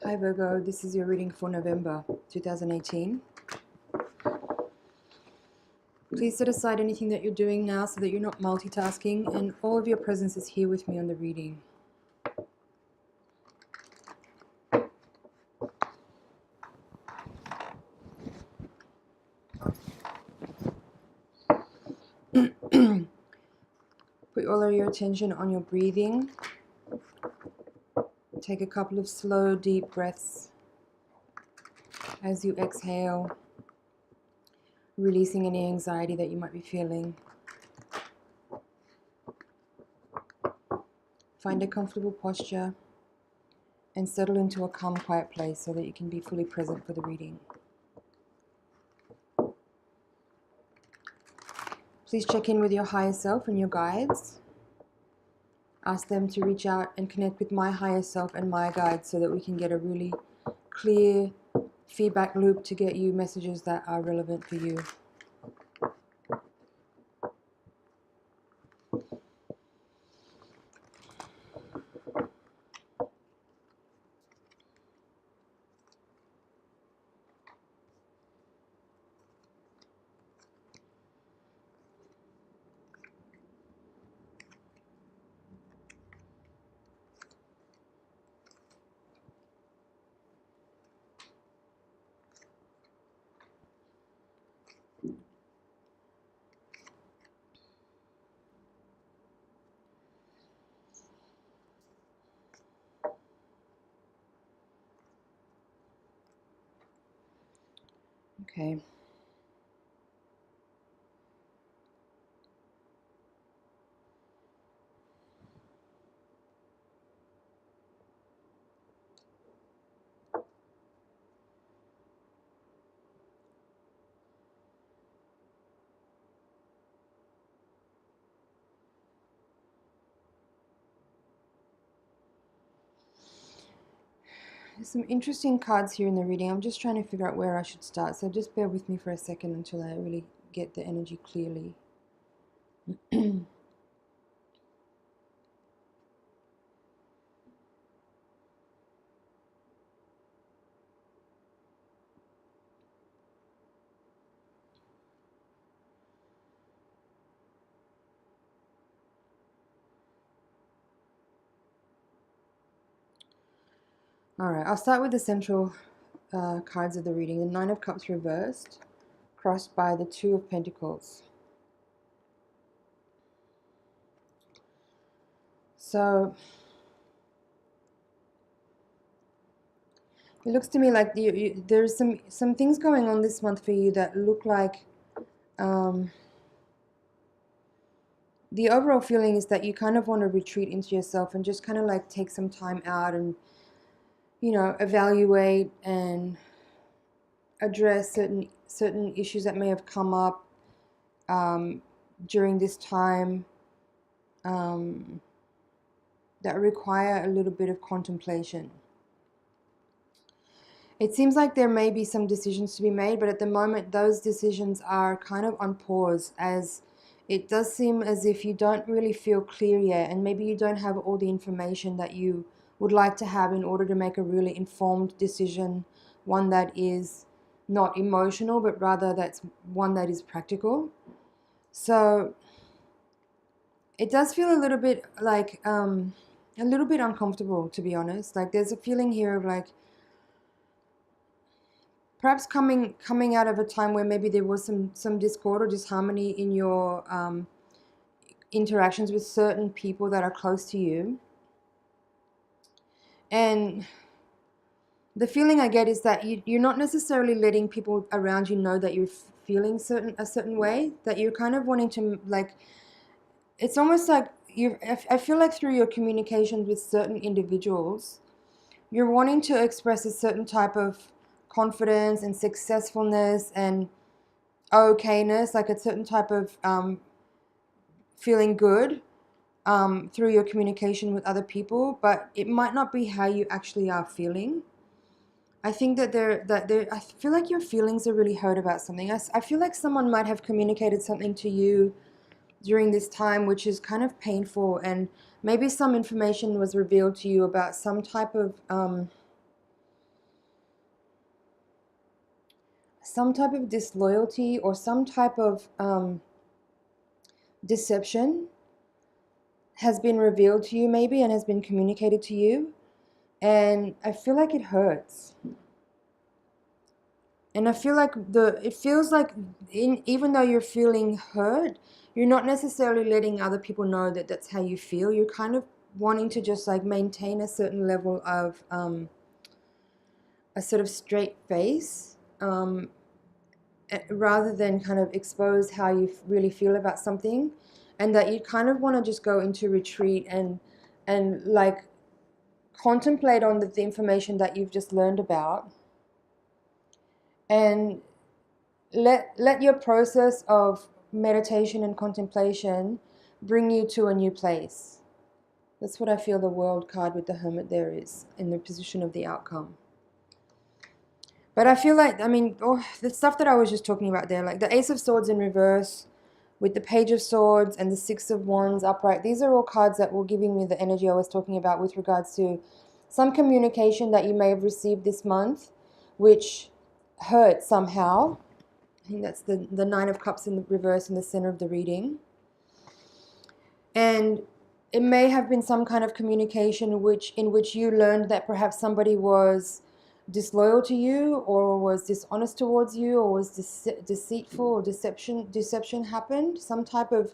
Hi Virgo, this is your reading for November 2018. Please set aside anything that you're doing now so that you're not multitasking, and all of your presence is here with me on the reading. Put all of your attention on your breathing. Take a couple of slow, deep breaths as you exhale, releasing any anxiety that you might be feeling. Find a comfortable posture and settle into a calm, quiet place so that you can be fully present for the reading. Please check in with your higher self and your guides. Ask them to reach out and connect with my higher self and my guides so that we can get a really clear feedback loop to get you messages that are relevant for you. Okay. There's some interesting cards here in the reading. I'm just trying to figure out where I should start, so just bear with me for a second until I really get the energy clearly. Alright, I'll start with the central cards of the reading. The Nine of Cups reversed, crossed by the Two of Pentacles. So it looks to me like there's some things going on this month for you that look like the overall feeling is that you kind of want to retreat into yourself and just kind of like take some time out and, you know, evaluate and address certain issues that may have come up during this time that require a little bit of contemplation. It seems like there may be some decisions to be made, but at the moment those decisions are kind of on pause, as it does seem as if you don't really feel clear yet, and maybe you don't have all the information that you would like to have in order to make a really informed decision, one that is not emotional, but rather that's one that is practical. So it does feel a little bit like a little bit uncomfortable, to be honest. Like there's a feeling here of like perhaps coming out of a time where maybe there was some discord or disharmony in your interactions with certain people that are close to you. And the feeling I get is that you're not necessarily letting people around you know that you're feeling a certain way, that you're kind of wanting to, like, it's almost like I feel like through your communications with certain individuals, you're wanting to express a certain type of confidence and successfulness and okayness, like a certain type of feeling good through your communication with other people, but it might not be how you actually are feeling. I think that I feel like your feelings are really hurt about something. I feel like someone might have communicated something to you during this time which is kind of painful, and maybe some information was revealed to you about some type of some type of disloyalty or some type of deception has been revealed to you maybe and has been communicated to you, and I feel like it hurts. And I feel like it feels like even though you're feeling hurt, you're not necessarily letting other people know that that's how you feel. You're kind of wanting to just like maintain a certain level of a sort of straight face, rather than kind of expose how you really feel about something, and that you kind of want to just go into retreat and like contemplate on the information that you've just learned about, and let your process of meditation and contemplation bring you to a new place. That's what I feel the World card with the Hermit there is, in the position of the outcome. But I feel like, I mean, the stuff that I was just talking about there, like the Ace of Swords in reverse with the Page of Swords and the Six of Wands upright, these are all cards that were giving me the energy I was talking about with regards to some communication that you may have received this month, which hurt somehow. I think that's the Nine of Cups in the reverse in the center of the reading. And it may have been some kind of communication in which you learned that perhaps somebody was disloyal to you, or was dishonest towards you, or was deceitful, or deception happened. Some type of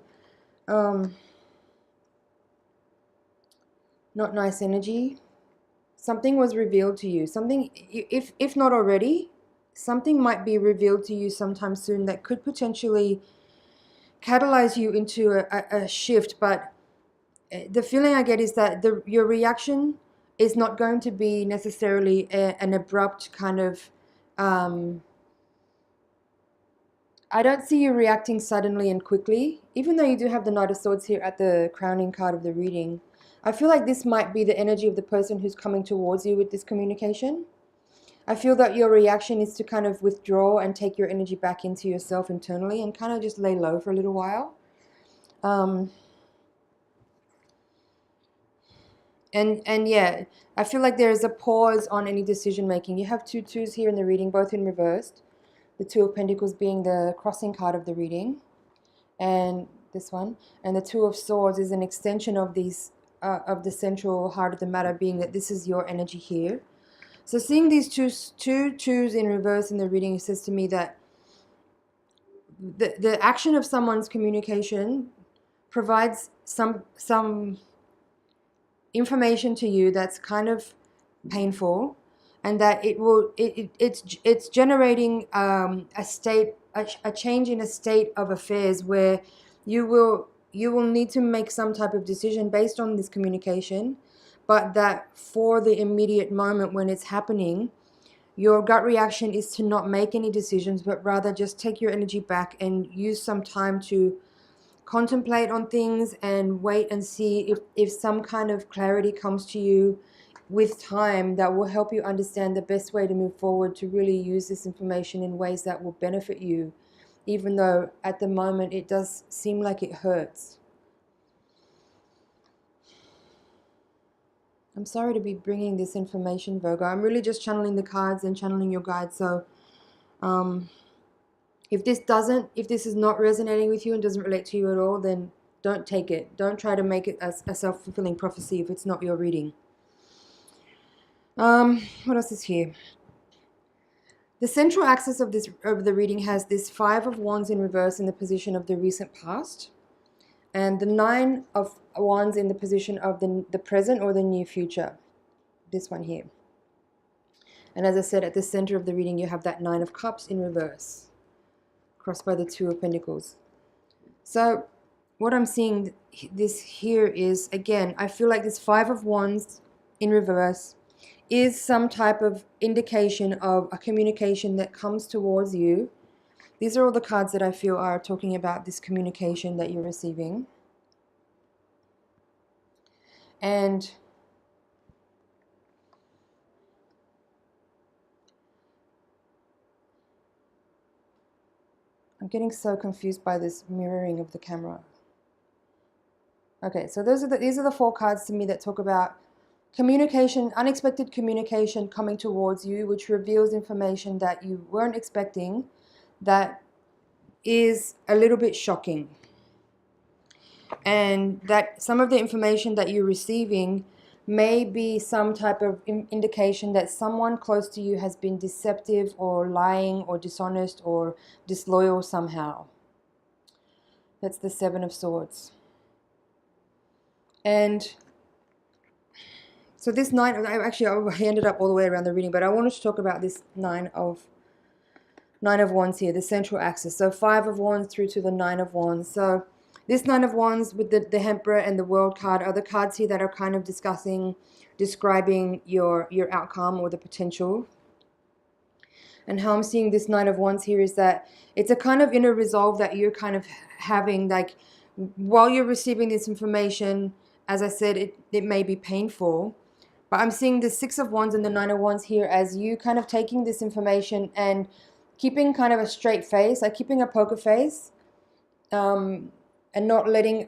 not nice energy. Something was revealed to you. Something, if not already, something might be revealed to you sometime soon that could potentially catalyze you into a shift. But the feeling I get is that your reaction is not going to be necessarily an abrupt kind of, I don't see you reacting suddenly and quickly, even though you do have the Knight of Swords here at the crowning card of the reading. I feel like this might be the energy of the person who's coming towards you with this communication. I feel that your reaction is to kind of withdraw and take your energy back into yourself internally and kind of just lay low for a little while. And yeah, I feel like there is a pause on any decision making. You have two twos here in the reading, both in reversed. The Two of Pentacles being the crossing card of the reading, and this one. And the Two of Swords is an extension of these of the central heart of the matter, being that this is your energy here. So seeing these two twos in reverse in the reading, it says to me that the action of someone's communication provides some information to you that's kind of painful, and that it's generating a change in a state of affairs where you will need to make some type of decision based on this communication, but that for the immediate moment when it's happening, your gut reaction is to not make any decisions, but rather just take your energy back and use some time to contemplate on things and wait and see if some kind of clarity comes to you with time that will help you understand the best way to move forward, to really use this information in ways that will benefit you, even though at the moment it does seem like it hurts. I'm sorry to be bringing this information, Virgo. I'm really just channeling the cards and channeling your guides. So if this is not resonating with you and doesn't relate to you at all, then don't take it. Don't try to make it a self-fulfilling prophecy if it's not your reading. What else is here? The central axis of the reading has this Five of Wands in reverse in the position of the recent past, and the Nine of Wands in the position of the present or the near future. This one here. And as I said, at the center of the reading, you have that Nine of Cups in reverse, crossed by the Two of Pentacles. So what I'm seeing this here is, again, I feel like this Five of Wands in reverse is some type of indication of a communication that comes towards you. These are all the cards that I feel are talking about this communication that you're receiving. And I'm getting so confused by this mirroring of the camera. Okay, so these are the four cards to me that talk about communication, unexpected communication coming towards you, which reveals information that you weren't expecting, that is a little bit shocking. And that some of the information that you're receiving may be some type of indication that someone close to you has been deceptive or lying or dishonest or disloyal somehow. That's the Seven of Swords. And so this I ended up all the way around the reading, but I wanted to talk about this Nine of Wands here, the central axis. So 5 of Wands through to the 9 of Wands. So this 9 of Wands with the Emperor and the World card are the cards here that are kind of describing your outcome or the potential. And how I'm seeing this 9 of Wands here is that it's a kind of inner resolve that you're kind of having, like, while you're receiving this information. As I said, it may be painful, but I'm seeing the 6 of Wands and the 9 of Wands here as you kind of taking this information and keeping kind of a straight face, like keeping a poker face, and not letting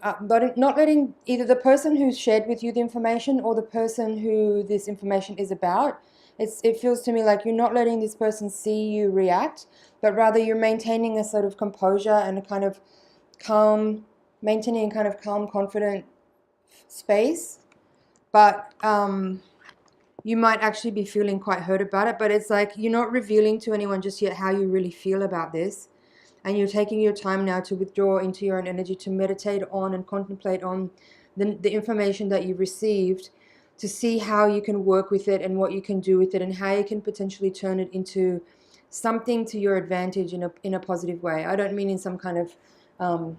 either the person who's shared with you the information or the person who this information is about. It feels to me like you're not letting this person see you react, but rather you're maintaining a sort of composure and a kind of calm, maintaining a kind of calm, confident space. But you might actually be feeling quite hurt about it, but it's like you're not revealing to anyone just yet how you really feel about this. And you're taking your time now to withdraw into your own energy, to meditate on and contemplate on the information that you've received, to see how you can work with it and what you can do with it and how you can potentially turn it into something to your advantage in a positive way. I don't mean in some kind of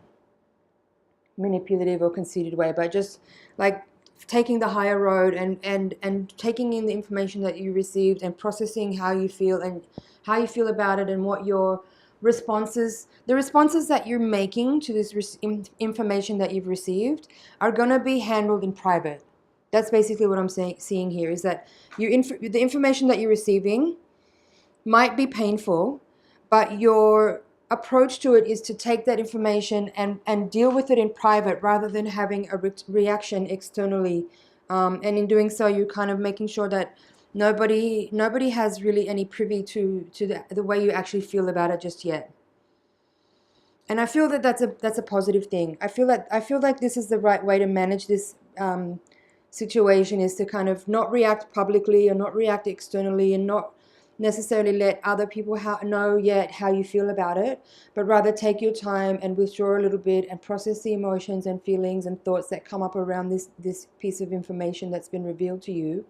manipulative or conceited way, but just like taking the higher road and taking in the information that you received and processing how you feel about it, and what your the responses that you're making to this information that you've received are going to be handled in private. That's basically what I'm seeing here, is that the information that you're receiving might be painful, but your approach to it is to take that information and deal with it in private rather than having a reaction externally. And in doing so, you're kind of making sure that nobody has really any privy to the way you actually feel about it just yet. And I feel that that's a positive thing. I feel like this is the right way to manage this situation, is to kind of not react publicly or not react externally and not necessarily let other people know yet how you feel about it, but rather take your time and withdraw a little bit and process the emotions and feelings and thoughts that come up around this piece of information that's been revealed to you.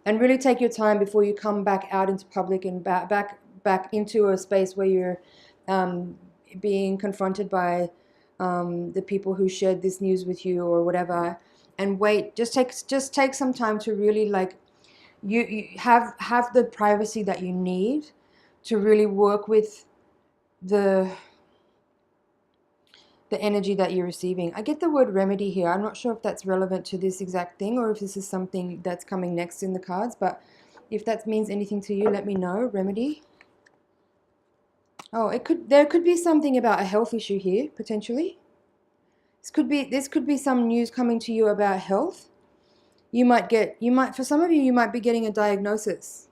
And really take your time before you come back out into public and back into a space where you're being confronted by the people who shared this news with you or whatever. And wait, just take some time to really, like, you have the privacy that you need to really work with the energy that you're receiving. I get the word remedy here. I'm not sure if that's relevant to this exact thing or if this is something that's coming next in the cards, but if that means anything to you, let me know. Remedy. Oh, there could be something about a health issue here, potentially. This could be some news coming to you about health. For some of you, you might be getting a diagnosis.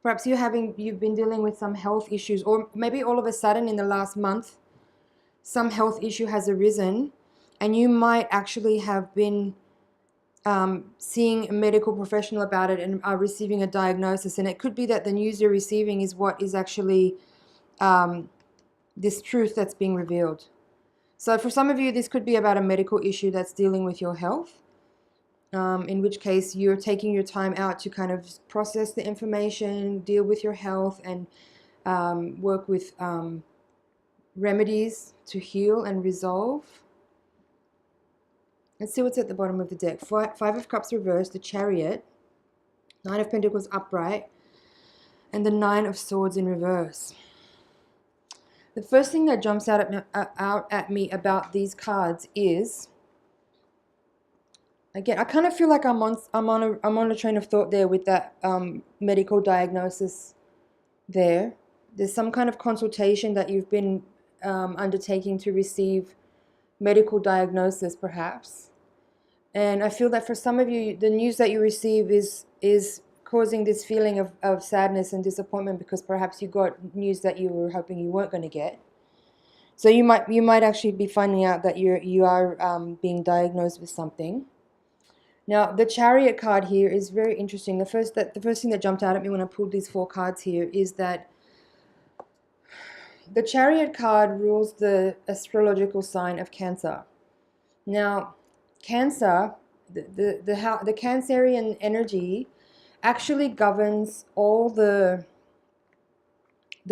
Perhaps you've been dealing with some health issues, or maybe all of a sudden in the last month, some health issue has arisen, and you might actually have been seeing a medical professional about it and are receiving a diagnosis. And it could be that the news you're receiving is what is actually this truth that's being revealed. So for some of you, this could be about a medical issue that's dealing with your health, in which case you're taking your time out to kind of process the information, deal with your health, and work with remedies to heal and resolve. Let's see what's at the bottom of the deck. Five of Cups reversed, the Chariot, Nine of Pentacles upright, and the Nine of Swords in reverse. The first thing that jumps out at me about these cards is, again, I kind of feel like I'm on a train of thought there with that medical diagnosis there. There's some kind of consultation that you've been undertaking to receive medical diagnosis, perhaps. And I feel that for some of you, the news that you receive is causing this feeling of sadness and disappointment, because perhaps you got news that you were hoping you weren't going to get. So you might actually be finding out that you are being diagnosed with something. Now, the Chariot card here is very interesting. The first thing that jumped out at me when I pulled these 4 cards here is that the Chariot card rules the astrological sign of Cancer. Now, Cancer, the Cancerian energy actually governs all the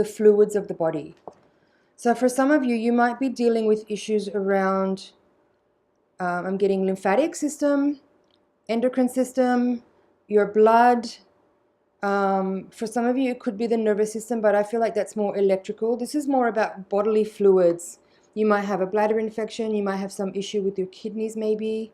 fluids of the body. So for some of you, you might be dealing with issues around, I'm getting lymphatic system, endocrine system, your blood. For some of you, it could be the nervous system, but I feel like that's more electrical. This is more about bodily fluids. You might have a bladder infection. You might have some issue with your kidneys, maybe.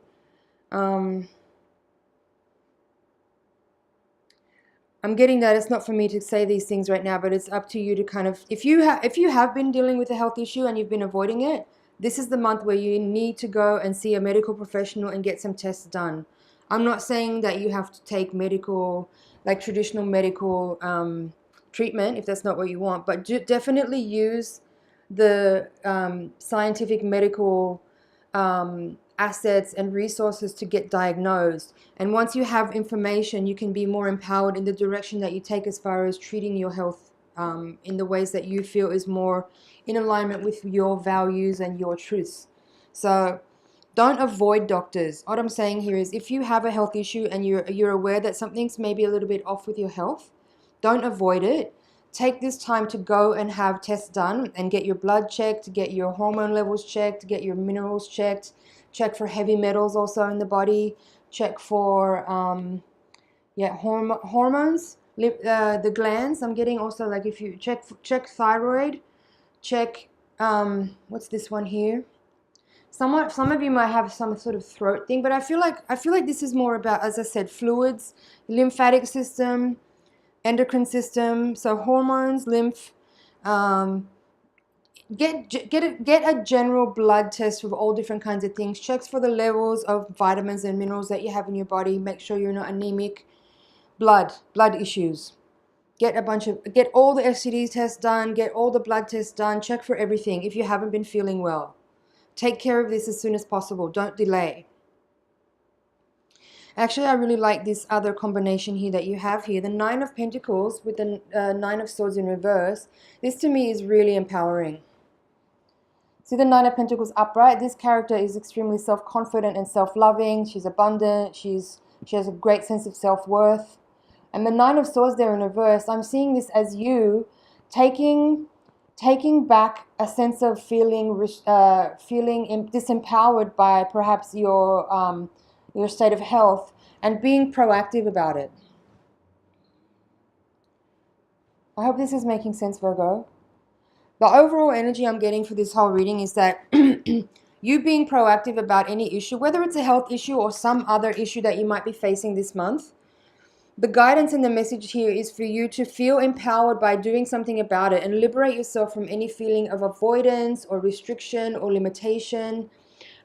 I'm getting that it's not for me to say these things right now, but it's up to you to kind of, if you have been dealing with a health issue and you've been avoiding it, this is the month where you need to go and see a medical professional and get some tests done. I'm not saying that you have to take medical, like traditional medical treatment if that's not what you want, but definitely use the scientific medical assets and resources to get diagnosed. And once you have information, you can be more empowered in the direction that you take as far as treating your health in the ways that you feel is more in alignment with your values and your truths. So don't avoid doctors. What I'm saying here is, if you have a health issue and you're aware that something's maybe a little bit off with your health, don't avoid it. Take this time to go and have tests done and get your blood checked, get your hormone levels checked, get your minerals checked, check for heavy metals also in the body, check for hormones, the glands. I'm getting also, like, if you check thyroid, check what's this one here? Some of you might have some sort of throat thing, but I feel like this is more about, as I said, fluids, lymphatic system, endocrine system, so hormones, lymph. Get a general blood test with all different kinds of things. Checks for the levels of vitamins and minerals that you have in your body. Make sure you're not anemic. Blood issues. Get all the STD tests done. Get all the blood tests done. Check for everything if you haven't been feeling well. Take care of this as soon as possible. Don't delay. Actually, I really like this other combination here that you have here. The 9 of Pentacles with the 9 of Swords in reverse. This to me is really empowering. See the 9 of Pentacles upright? This character is extremely self-confident and self-loving. She's abundant. She has a great sense of self-worth. And the 9 of Swords there in reverse, I'm seeing this as you taking back a sense of feeling disempowered by perhaps your state of health, and being proactive about it. I hope this is making sense, Virgo. The overall energy I'm getting for this whole reading is that you being proactive about any issue, whether it's a health issue or some other issue that you might be facing this month, the guidance and the message here is for you to feel empowered by doing something about it and liberate yourself from any feeling of avoidance or restriction or limitation,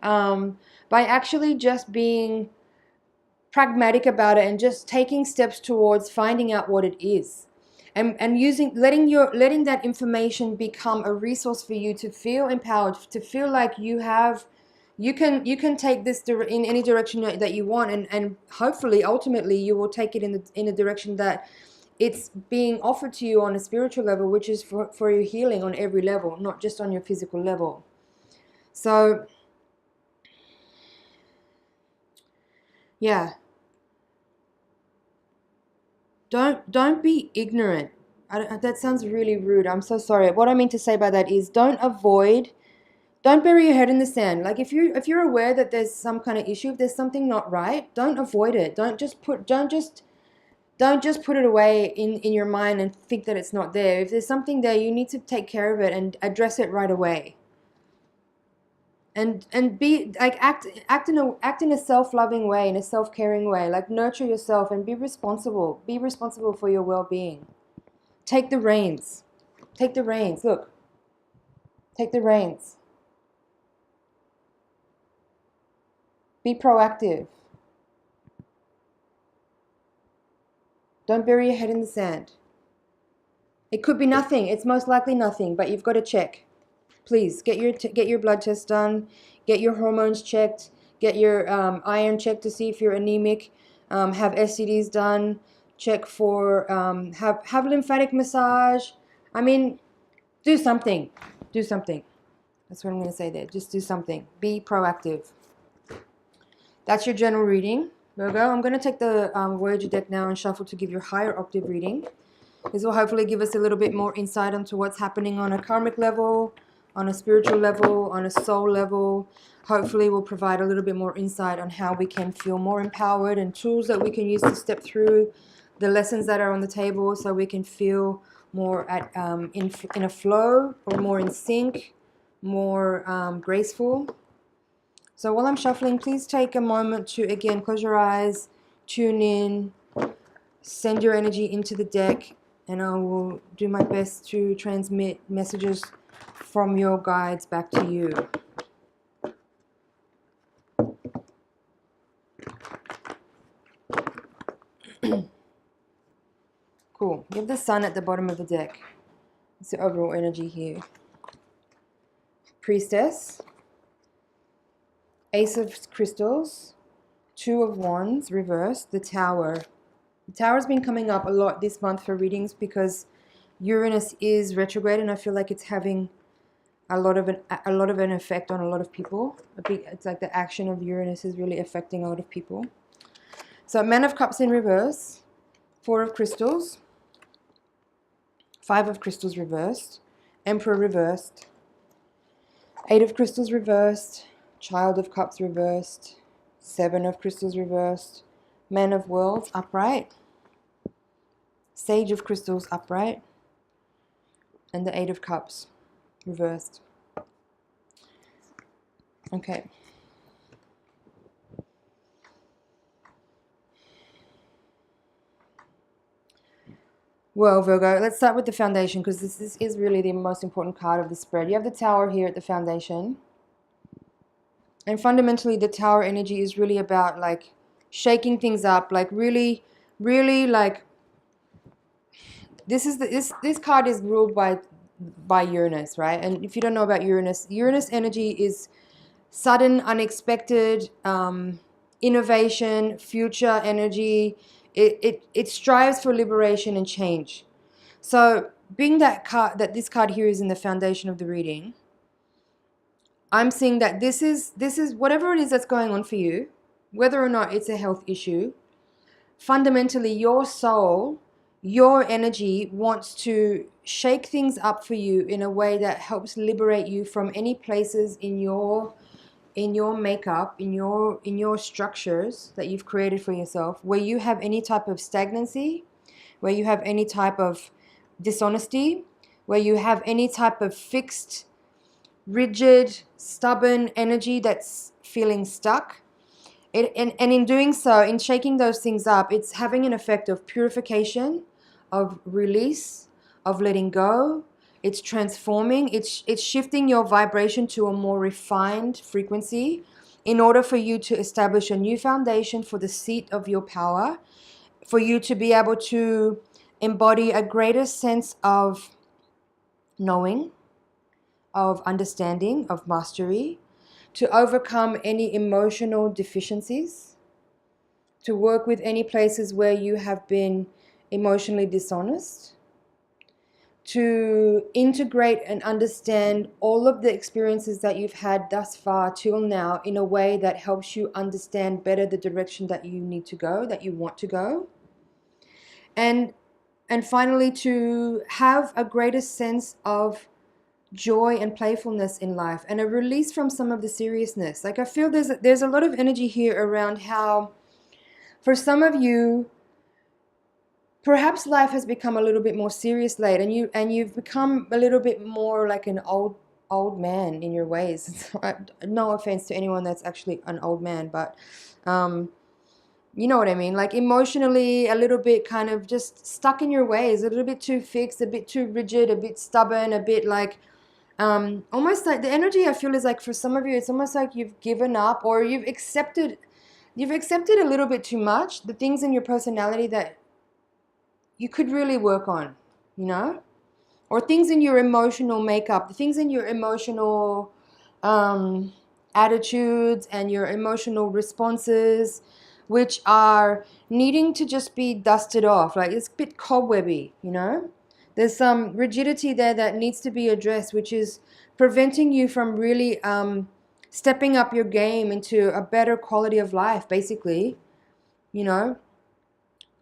by actually just being pragmatic about it and just taking steps towards finding out what it is, and letting that information become a resource for you to feel empowered, to feel like you can take this in any direction that you want, and hopefully ultimately you will take it in a direction that it's being offered to you on a spiritual level, which is for your healing on every level, not just on your physical level. So yeah, don't be ignorant. That sounds really rude. I'm so sorry. What I mean to say by that is, don't bury your head in the sand. Like, if you're aware that there's some kind of issue, if there's something not right, don't avoid it. Don't just put it away in your mind and think that it's not there. If there's something there, you need to take care of it and address it right away. And be like, act in a self-loving way, in a self-caring way. Like, nurture yourself and be responsible. Be responsible for your well-being. Take the reins. Take the reins. Look. Take the reins. Be proactive. Don't bury your head in the sand. It could be nothing. It's most likely nothing, but you've got to check. Please get your blood test done, get your hormones checked, get your iron checked to see if you're anemic, have STDs done, check for have lymphatic massage. I mean, do something. Do something. That's what I'm going to say there. Just do something. Be proactive. That's your general reading, Virgo. I'm going to take the Voyager deck now and shuffle to give you a higher octave reading. This will hopefully give us a little bit more insight into what's happening on a karmic level, on a spiritual level, on a soul level. Hopefully will provide a little bit more insight on how we can feel more empowered and tools that we can use to step through the lessons that are on the table so we can feel more at in a flow or more in sync, more graceful. So while I'm shuffling, please take a moment to, again, close your eyes, tune in, send your energy into the deck, and I will do my best to transmit messages from your guides back to you. Cool. You have the sun at the bottom of the deck. It's the overall energy here. Priestess. Ace of Crystals. Two of Wands, reversed. The Tower. The Tower's been coming up a lot this month for readings because Uranus is retrograde, and I feel like it's having a lot of an effect on a lot of people. It's like the action of Uranus is really affecting a lot of people. So Man of Cups in reverse, Four of Crystals, Five of Crystals reversed, Emperor reversed, Eight of Crystals reversed, Child of Cups reversed, Seven of Crystals reversed, Man of Worlds upright, Sage of Crystals upright, and the Eight of Cups reversed. Okay. Well, Virgo, let's start with the foundation because this is really the most important card of the spread. You have the Tower here at the foundation. And fundamentally, the Tower energy is really about like shaking things up, like really like this card is ruled by Uranus, right? And if you don't know about Uranus energy is sudden, unexpected, innovation, future energy. It strives for liberation and change. So being that this card here is in the foundation of the reading, I'm seeing that this is whatever it is that's going on for you, whether or not it's a health issue, fundamentally your soul, your energy wants to shake things up for you in a way that helps liberate you from any places in your makeup, in your structures that you've created for yourself, where you have any type of stagnancy, where you have any type of dishonesty, where you have any type of fixed, rigid, stubborn energy that's feeling stuck. And in doing so, in shaking those things up, it's having an effect of purification, of release, of letting go. It's transforming. It's shifting your vibration to a more refined frequency in order for you to establish a new foundation for the seat of your power, for you to be able to embody a greater sense of knowing, of understanding, of mastery, to overcome any emotional deficiencies, to work with any places where you have been emotionally dishonest, to integrate and understand all of the experiences that you've had thus far till now in a way that helps you understand better the direction that you need to go, that you want to go. And finally, to have a greater sense of joy and playfulness in life and a release from some of the seriousness. Like I feel there's a lot of energy here around how for some of you perhaps life has become a little bit more serious late, and you've become a little bit more like an old man in your ways. No offense to anyone that's actually an old man, but you know what I mean, like emotionally a little bit kind of just stuck in your ways, a little bit too fixed, a bit too rigid, a bit stubborn, a bit like Almost like the energy I feel is like for some of you, it's almost like you've given up, or you've accepted a little bit too much the things in your personality that you could really work on, you know, or things in your emotional makeup, the things in your emotional attitudes and your emotional responses, which are needing to just be dusted off. Like it's a bit cobwebby, you know. There's some rigidity there that needs to be addressed, which is preventing you from really stepping up your game into a better quality of life, basically, you know.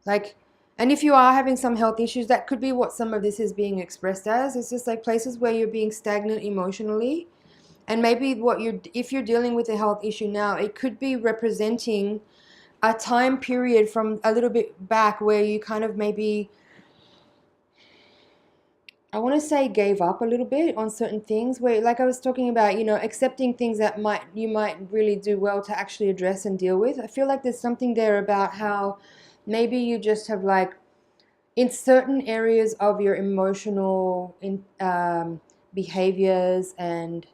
Like, and if you are having some health issues, that could be what some of this is being expressed as. It's just like places where you're being stagnant emotionally. And maybe if you're dealing with a health issue now, it could be representing a time period from a little bit back where you kind of maybe, I want to say, gave up a little bit on certain things, where, like I was talking about, you know, accepting things that you might really do well to actually address and deal with. I feel like there's something there about how maybe you just have, like, in certain areas of your emotional behaviors and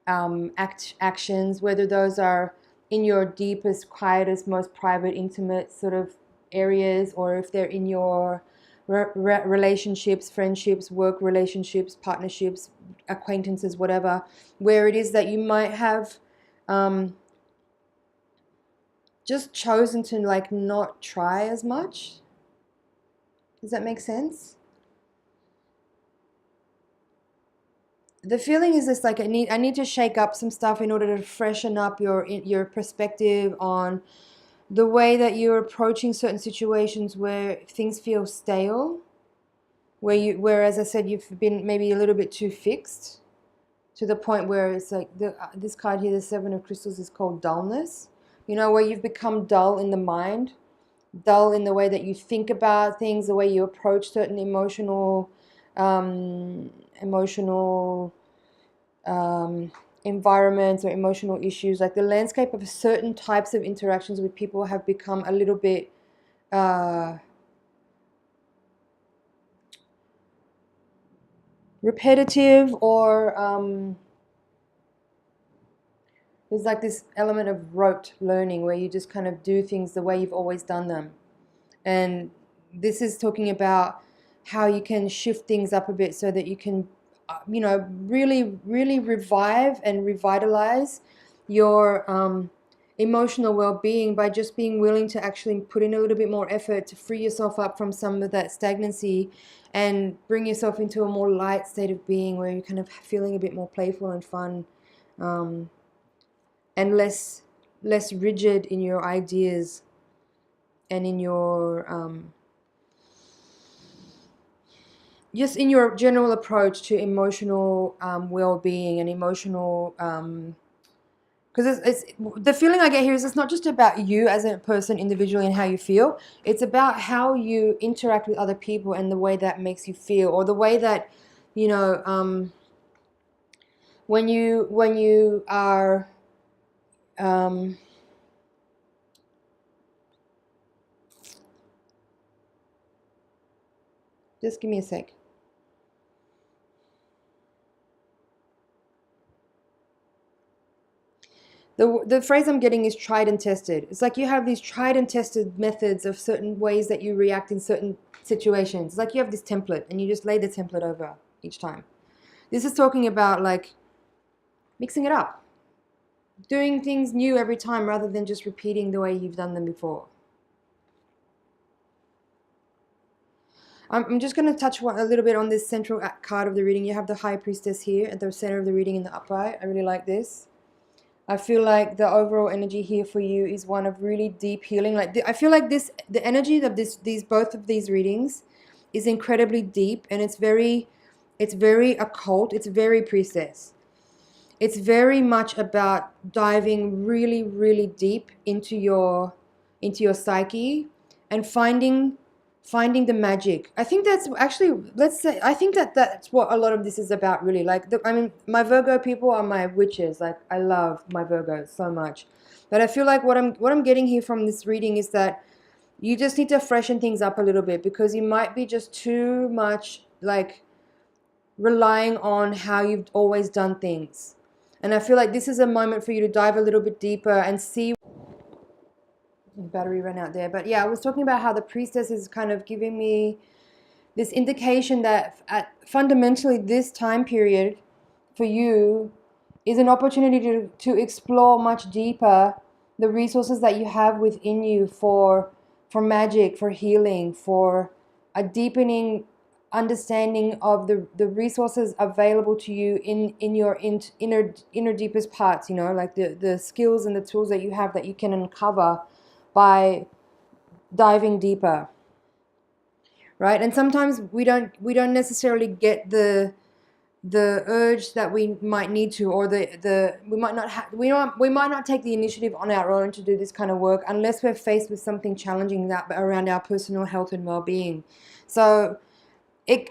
actions, whether those are in your deepest, quietest, most private, intimate sort of areas, or if they're in your relationships, friendships, work relationships, partnerships, acquaintances, whatever, where it is that you might have just chosen to, like, not try as much. Does that make sense? The feeling is this, like, I need to shake up some stuff in order to freshen up your perspective on the way that you're approaching certain situations where things feel stale, where, as I said, you've been maybe a little bit too fixed to the point where it's like this card here, the Seven of Crystals, is called dullness. You know, where you've become dull in the mind, dull in the way that you think about things, the way you approach certain emotional environments or emotional issues. Like the landscape of certain types of interactions with people have become a little bit repetitive, or there's like this element of rote learning where you just kind of do things the way you've always done them. And this is talking about how you can shift things up a bit so that you can, you know, really, really revive and revitalize your emotional well-being by just being willing to actually put in a little bit more effort to free yourself up from some of that stagnancy and bring yourself into a more light state of being where you're kind of feeling a bit more playful and fun, and less rigid in your ideas and in your just in your general approach to emotional well-being and emotional, because it's the feeling I get here is it's not just about you as a person individually and how you feel. It's about how you interact with other people and the way that makes you feel, or the way that, you know, when you are just give me a sec. The phrase I'm getting is tried and tested. It's like you have these tried and tested methods of certain ways that you react in certain situations. It's like you have this template and you just lay the template over each time. This is talking about, like, mixing it up, doing things new every time rather than just repeating the way you've done them before. I'm just going to touch a little bit on this central card of the reading. You have the High Priestess here at the center of the reading in the upright. I really like this. I feel like the overall energy here for you is one of really deep healing. Like I feel like the energy of both of these readings is incredibly deep, and it's very occult. It's very priestess. It's very much about diving really, really deep into your psyche and finding the magic. I think that's actually, I think that's what a lot of this is about, really. Like, I mean, my Virgo people are my witches. Like, I love my Virgos so much. But I feel like what I'm getting here from this reading is that you just need to freshen things up a little bit, because you might be just too much, like, relying on how you've always done things. And I feel like this is a moment for you to dive a little bit deeper and see. Battery ran out there. But yeah, I was talking about how the priestess is kind of giving me this indication that fundamentally this time period for you is an opportunity to explore much deeper the resources that you have within you for magic, for healing, for a deepening understanding of the resources available to you in your inner deepest parts, you know, like the skills and the tools that you have that you can uncover by diving deeper, right? And sometimes we don't necessarily get the urge that we might need to, or we might not take the initiative on our own to do this kind of work unless we're faced with something challenging that around our personal health and well-being. So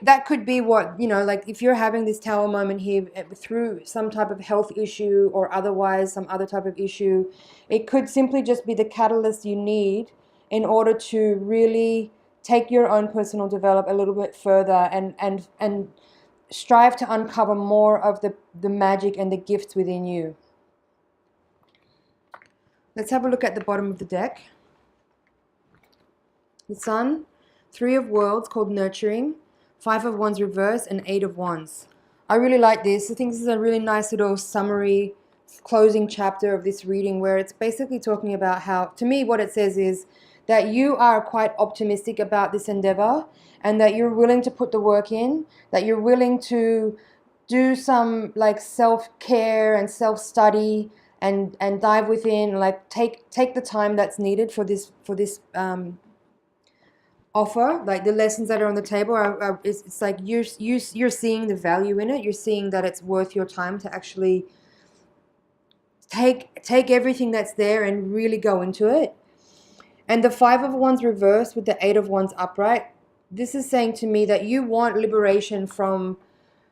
that could be what, you know, like if you're having this tower moment here through some type of health issue or otherwise some other type of issue, it could simply just be the catalyst you need in order to really take your own personal develop a little bit further and strive to uncover more of the magic and the gifts within you. Let's have a look at the bottom of the deck. The Sun, 3 of Worlds called Nurturing, 5 of Wands reverse, and 8 of Wands. I really like this. I think this is a really nice little summary closing chapter of this reading where it's basically talking about how, to me, what it says is that you are quite optimistic about this endeavor and that you're willing to put the work in, that you're willing to do some like self-care and self-study and dive within, like take the time that's needed for this offer. Like the lessons that are on the table it's like you're seeing the value in it. You're seeing that it's worth your time to actually take everything that's there and really go into it. And the 5 of Wands reversed with the 8 of Wands upright, this is saying to me that you want liberation from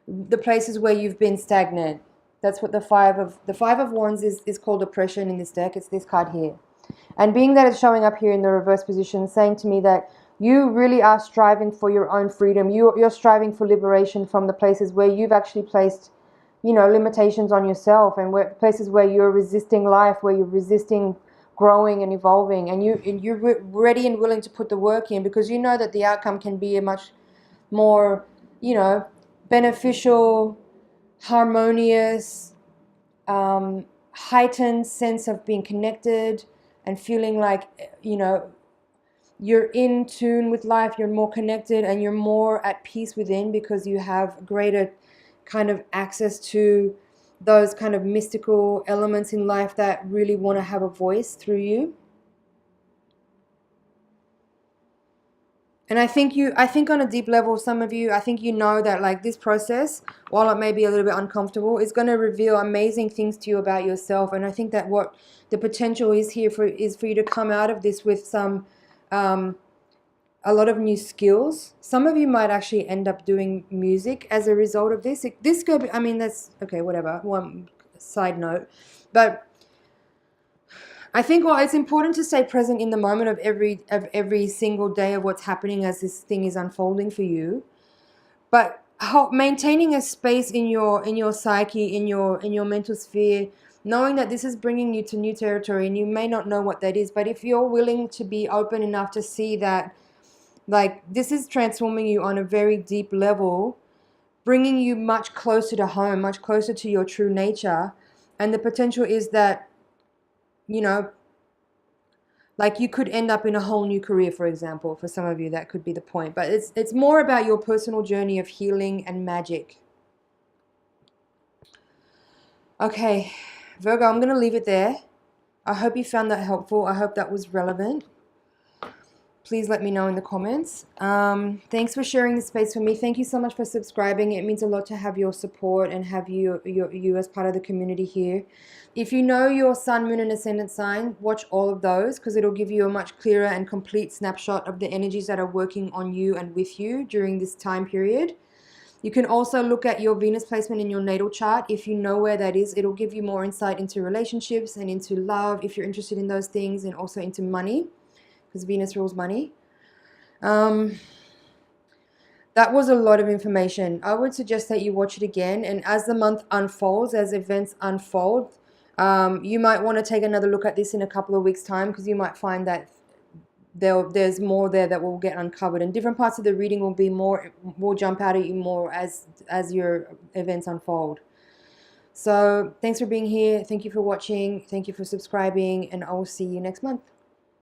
the places where you've been stagnant. That's what the 5 of Wands is called oppression in this deck. It's this card here. And being that it's showing up here in the reverse position, saying to me that you really are striving for your own freedom. You're striving for liberation from the places where you've actually placed, you know, limitations on yourself, and places where you're resisting life, where you're resisting growing and evolving, and you're ready and willing to put the work in because you know that the outcome can be a much more, you know, beneficial, harmonious, heightened sense of being connected and feeling like, you know, you're in tune with life, you're more connected and you're more at peace within because you have greater kind of access to those kind of mystical elements in life that really want to have a voice through you. And I think on a deep level, some of you, I think you know that like this process, while it may be a little bit uncomfortable, is going to reveal amazing things to you about yourself. And I think that what the potential is here is for you to come out of this with some a lot of new skills. Some of you might actually end up doing music as a result of this. This could be, I mean, that's okay, whatever, one side note. But I think it's important to stay present in the moment of every single day of what's happening as this thing is unfolding for you. But maintaining a space in your psyche, in your mental sphere, knowing that this is bringing you to new territory, and you may not know what that is, but if you're willing to be open enough to see that, like, this is transforming you on a very deep level, bringing you much closer to home, much closer to your true nature, and the potential is that, you know, like you could end up in a whole new career, for example. For some of you, that could be the point. But it's more about your personal journey of healing and magic. Okay, Virgo, I'm going to leave it there. I hope you found that helpful. I hope that was relevant. Please let me know in the comments. Thanks for sharing this space with me. Thank you so much for subscribing. It means a lot to have your support and have you as part of the community here. If you know your sun, moon, and ascendant sign, watch all of those because it'll give you a much clearer and complete snapshot of the energies that are working on you and with you during this time period. You can also look at your Venus placement in your natal chart. If you know where that is, it'll give you more insight into relationships and into love if you're interested in those things, and also into money, because Venus rules money. That was a lot of information. I would suggest that you watch it again, and as the month unfolds, as events unfold, you might want to take another look at this in a couple of weeks' time, because you might find that there's more there that will get uncovered, and different parts of the reading will jump out at you more as your events unfold. So thanks for being here. Thank you for watching. Thank you for subscribing, and I will see you next month.